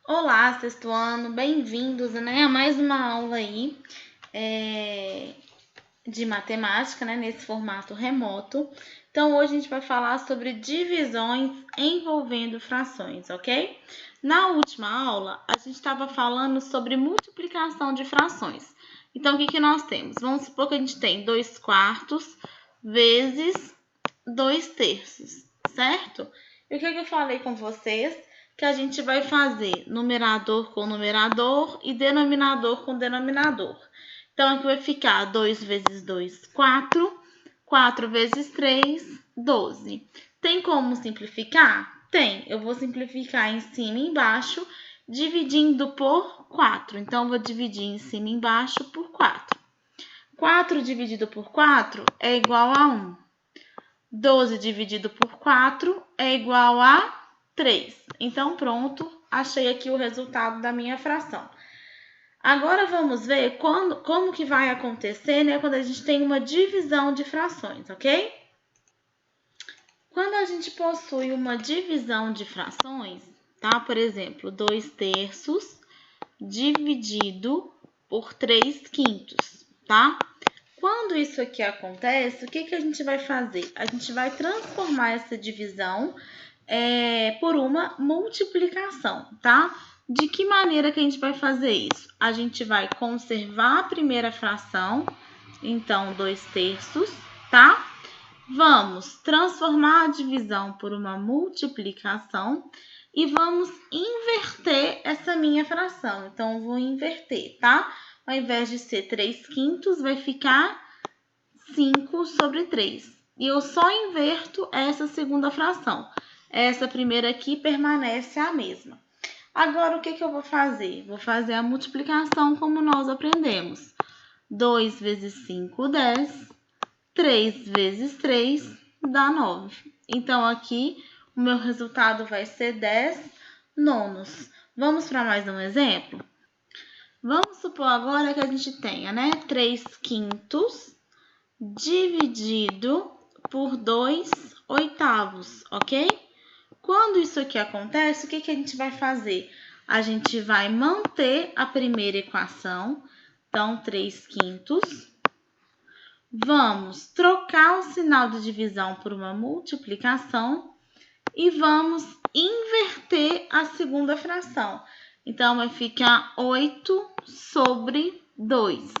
Olá, sexto ano, bem-vindos, né, a mais uma aula aí de matemática, né, nesse formato remoto. Então, hoje a gente vai falar sobre divisões envolvendo frações, ok? Na última aula, a gente estava falando sobre multiplicação de frações. Então, o que nós temos? Vamos supor que a gente tem 2/4 vezes 2/3, certo? E o que eu falei com vocês? Que a gente vai fazer numerador com numerador e denominador com denominador. Então, aqui vai ficar 2 vezes 2, 4. 4 vezes 3, 12. Tem como simplificar? Tem. Eu vou simplificar em cima e embaixo, dividindo por 4. Então, vou dividir em cima e embaixo por 4. 4 dividido por 4 é igual a 1. 12 dividido por 4 é igual a 3. Então, pronto, achei aqui o resultado da minha fração. Agora, vamos ver como que vai acontecer, né, quando a gente tem uma divisão de frações, ok? Quando a gente possui uma divisão de frações, tá? Por exemplo, 2/3 dividido por 3/5, tá? Quando isso aqui acontece, o que a gente vai fazer? A gente vai transformar essa divisão por uma multiplicação, tá? De que maneira que a gente vai fazer isso? A gente vai conservar a primeira fração, então 2/3, tá? Vamos transformar a divisão por uma multiplicação e vamos inverter essa minha fração. Então, vou inverter, tá? Ao invés de ser 3/5, vai ficar 5/3. E eu só inverto essa segunda fração. Essa primeira aqui permanece a mesma. Agora, o que eu vou fazer? Vou fazer a multiplicação como nós aprendemos. 2 vezes 5, 10. 3 vezes 3 dá 9. Então, aqui, o meu resultado vai ser 10 nonos. Vamos para mais um exemplo? Vamos supor agora que a gente tenha, né, 3/5 dividido por 2/8, ok? Quando isso aqui acontece, o que a gente vai fazer? A gente vai manter a primeira equação, então 3/5. Vamos trocar o sinal de divisão por uma multiplicação e vamos inverter a segunda fração. Então, vai ficar 8/2,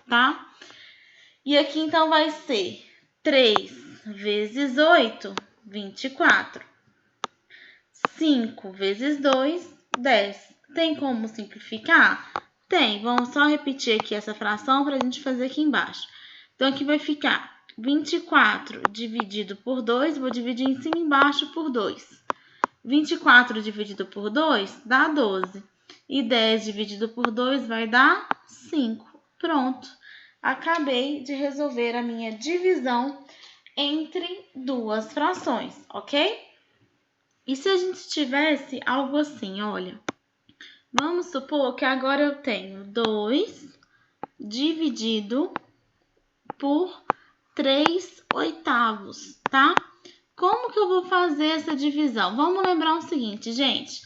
tá? E aqui, então, vai ser 3 vezes 8, 24. 5 vezes 2, 10. Tem como simplificar? Tem. Vamos só repetir aqui essa fração para a gente fazer aqui embaixo. Então, aqui vai ficar 24 dividido por 2, vou dividir em cima e embaixo por 2. 24 dividido por 2 dá 12. E 10 dividido por 2 vai dar 5. Pronto. Acabei de resolver a minha divisão entre duas frações, ok? E se a gente tivesse algo assim, olha. Vamos supor que agora eu tenho 2 dividido por 3/8, tá? Como que eu vou fazer essa divisão? Vamos lembrar o seguinte, gente.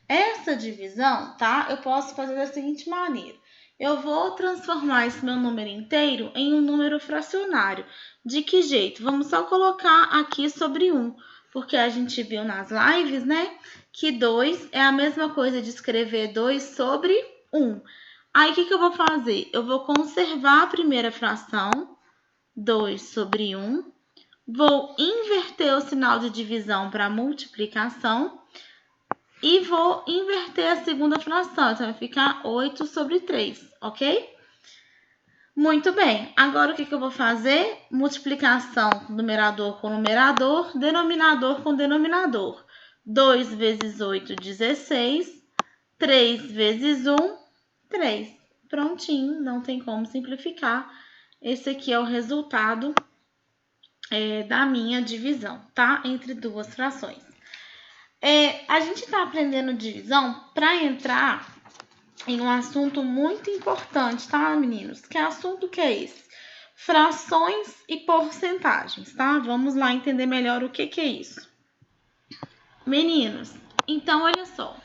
Essa divisão, tá? Eu posso fazer da seguinte maneira. Eu vou transformar esse meu número inteiro em um número fracionário. De que jeito? Vamos só colocar aqui sobre 1, porque a gente viu nas lives, né? Que 2 é a mesma coisa de escrever 2 sobre 1. Aí, o que eu vou fazer? Eu vou conservar a primeira fração, 2 sobre 1. Vou inverter o sinal de divisão para multiplicação e vou inverter a segunda fração. Então, vai ficar 8/3, ok? Muito bem. Agora, o que eu vou fazer? Multiplicação numerador com numerador, denominador com denominador. 2 vezes 8, 16. 3 vezes 1, 3. Prontinho, não tem como simplificar. Esse aqui é o resultado da minha divisão, tá? Entre duas frações. A gente tá aprendendo divisão para entrar em um assunto muito importante, tá, meninos? Que assunto que é esse? Frações e porcentagens, tá? Vamos lá entender melhor o que é isso. Meninos, então olha só.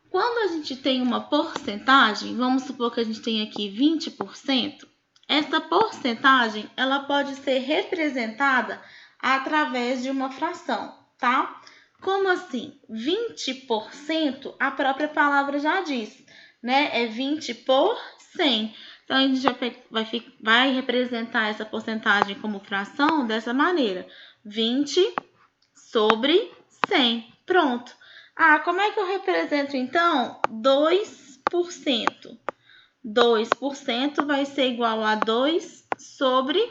Quando a gente tem uma porcentagem, vamos supor que a gente tem aqui 20%, essa porcentagem ela pode ser representada através de uma fração, tá? Como assim? 20%, a própria palavra já diz, né? É 20 por 100. Então, a gente já vai representar essa porcentagem como fração dessa maneira. 20 sobre 100. Pronto. Ah, como é que eu represento, então? 2%. 2% vai ser igual a 2 sobre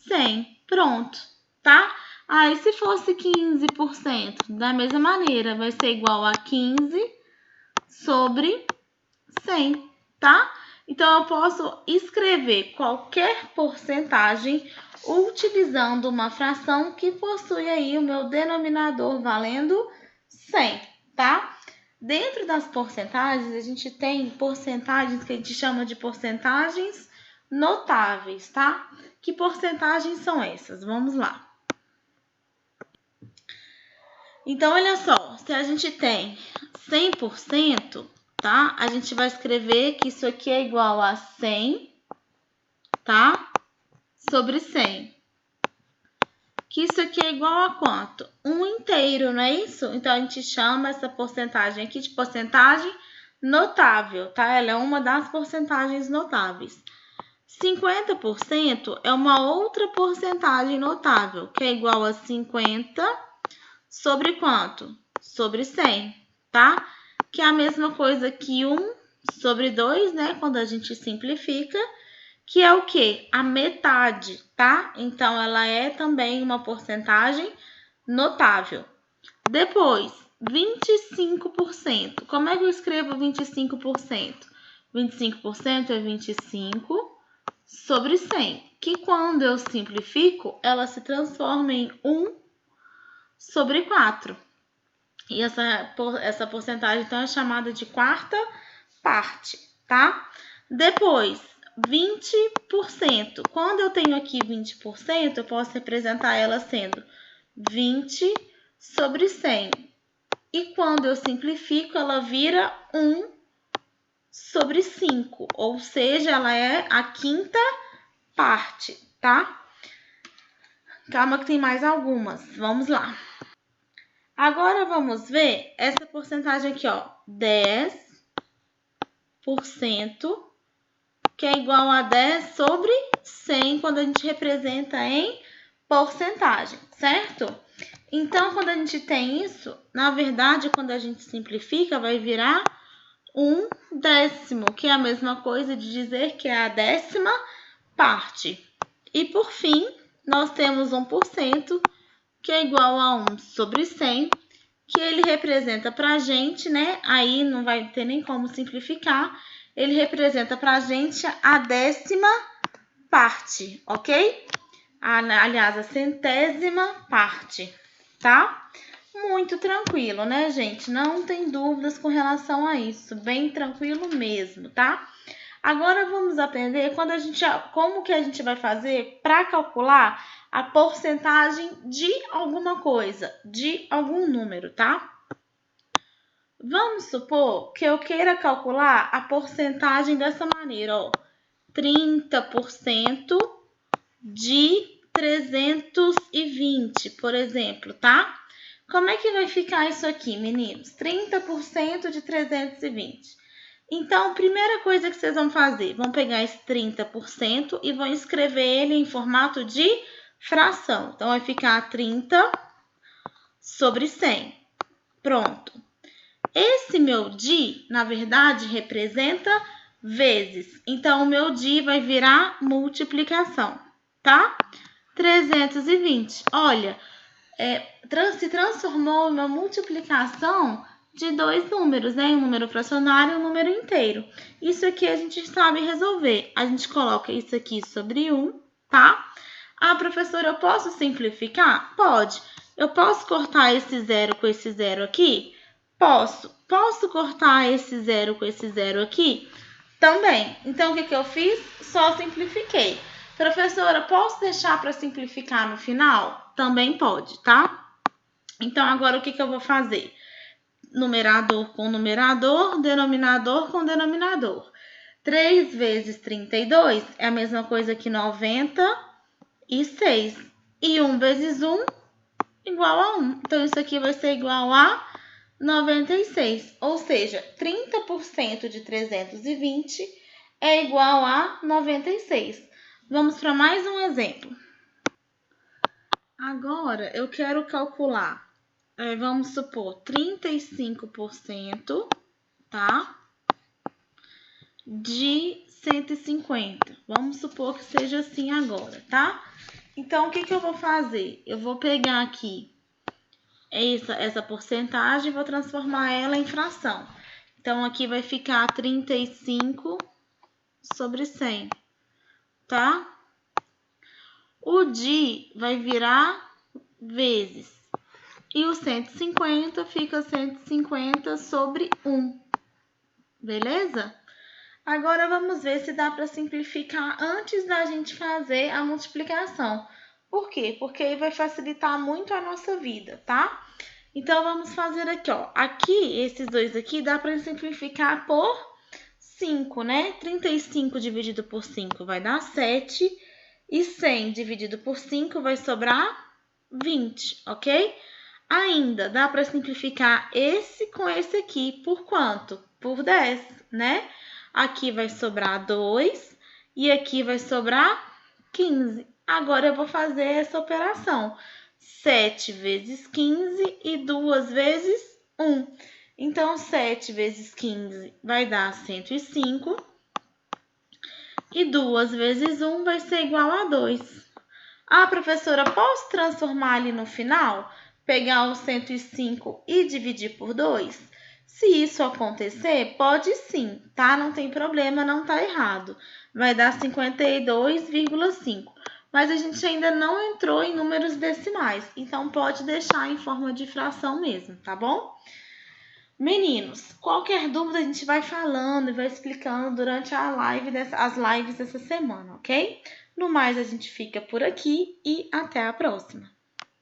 100. Pronto, tá? Ah, e se fosse 15%? Da mesma maneira, vai ser igual a 15 sobre 100, tá? Então, eu posso escrever qualquer porcentagem utilizando uma fração que possui aí o meu denominador valendo 100, tá? Dentro das porcentagens, a gente tem porcentagens que a gente chama de porcentagens notáveis, tá? Que porcentagens são essas? Vamos lá. Então, olha só, se a gente tem 100%, tá? A gente vai escrever que isso aqui é igual a 100, tá? Sobre 100. Que isso aqui é igual a quanto? 1 inteiro, não é isso? Então, a gente chama essa porcentagem aqui de porcentagem notável, tá? Ela é uma das porcentagens notáveis. 50% é uma outra porcentagem notável, que é igual a 50 sobre quanto? Sobre 100, tá? Que é a mesma coisa que 1 sobre 2, né? Quando a gente simplifica, que é o quê? A metade, tá? Então, ela é também uma porcentagem notável. Depois, 25%. Como é que eu escrevo 25%? 25% é 25 sobre 100, que quando eu simplifico, ela se transforma em 1 sobre 4. E essa porcentagem, então, é chamada de quarta parte, tá? Depois, 20%. Quando eu tenho aqui 20%, eu posso representar ela sendo 20 sobre 100. E quando eu simplifico, ela vira 1 sobre 5. Ou seja, ela é a quinta parte, tá? Calma que tem mais algumas. Vamos lá. Agora, vamos ver essa porcentagem aqui, ó. 10%. Que é igual a 10 sobre 100 quando a gente representa em porcentagem, certo? Então, quando a gente tem isso, na verdade, quando a gente simplifica, vai virar 1/10, que é a mesma coisa de dizer que é a 10ª parte. E, por fim, nós temos 1%, que é igual a 1 sobre 100, que ele representa para a gente, né? Aí não vai ter nem como simplificar. Ele representa para a gente a 10ª parte, ok? Aliás, a 100ª parte, tá? Muito tranquilo, né, gente? Não tem dúvidas com relação a isso. Bem tranquilo mesmo, tá? Agora, vamos aprender como que a gente vai fazer para calcular a porcentagem de alguma coisa, de algum número, tá? Vamos supor que eu queira calcular a porcentagem dessa maneira, ó. 30% de 320, por exemplo, tá? Como é que vai ficar isso aqui, meninos? 30% de 320. Então, primeira coisa que vocês vão fazer, vão pegar esse 30% e vão escrever ele em formato de fração. Então, vai ficar 30 sobre 100. Pronto. Esse meu DI, na verdade, representa vezes. Então, o meu DI vai virar multiplicação, tá? 320. Olha, se transformou em uma multiplicação de dois números, né? Um número fracionário e um número inteiro. Isso aqui a gente sabe resolver. A gente coloca isso aqui sobre 1, tá? Ah, professora, eu posso simplificar? Pode. Eu posso cortar esse zero com esse zero aqui? Posso. Posso cortar esse zero com esse zero aqui? Também. Então, o que eu fiz? Só simplifiquei. Professora, posso deixar para simplificar no final? Também pode, tá? Então, agora o que eu vou fazer? numerador com numerador, denominador com denominador. 3 vezes 32 é a mesma coisa que 96. E 1 vezes 1 igual a 1. Então, isso aqui vai ser igual a 96. Ou seja, 30% de 320 é igual a 96. Vamos para mais um exemplo. Agora, eu quero calcular, vamos supor, 35%, tá? De 150. Vamos supor que seja assim agora, tá? Então, o que eu vou fazer? Eu vou pegar aqui essa porcentagem e vou transformar ela em fração. Então, aqui vai ficar 35 sobre 100, tá? O de vai virar vezes. E o 150 fica 150 sobre 1. Beleza? Agora, vamos ver se dá para simplificar antes da gente fazer a multiplicação. Por quê? Porque aí vai facilitar muito a nossa vida, tá? Então, vamos fazer aqui, ó. Aqui, esses dois aqui, dá para simplificar por 5, né? 35 dividido por 5 vai dar 7. E 100 dividido por 5 vai sobrar 20, ok? Ainda dá para simplificar esse com esse aqui por quanto? Por 10, né? Aqui vai sobrar 2 e aqui vai sobrar 15. Agora, eu vou fazer essa operação. 7 vezes 15 e 2 vezes 1. Então, 7 vezes 15 vai dar 105. E 2 vezes 1 vai ser igual a 2. Ah, professora, posso transformar ali no final? Pegar o 105 e dividir por 2? Se isso acontecer, pode sim, tá? Não tem problema, não tá errado. Vai dar 52,5. Mas a gente ainda não entrou em números decimais, então pode deixar em forma de fração mesmo, tá bom? Meninos, qualquer dúvida a gente vai falando e vai explicando durante as lives dessa semana, ok? No mais, a gente fica por aqui e até a próxima.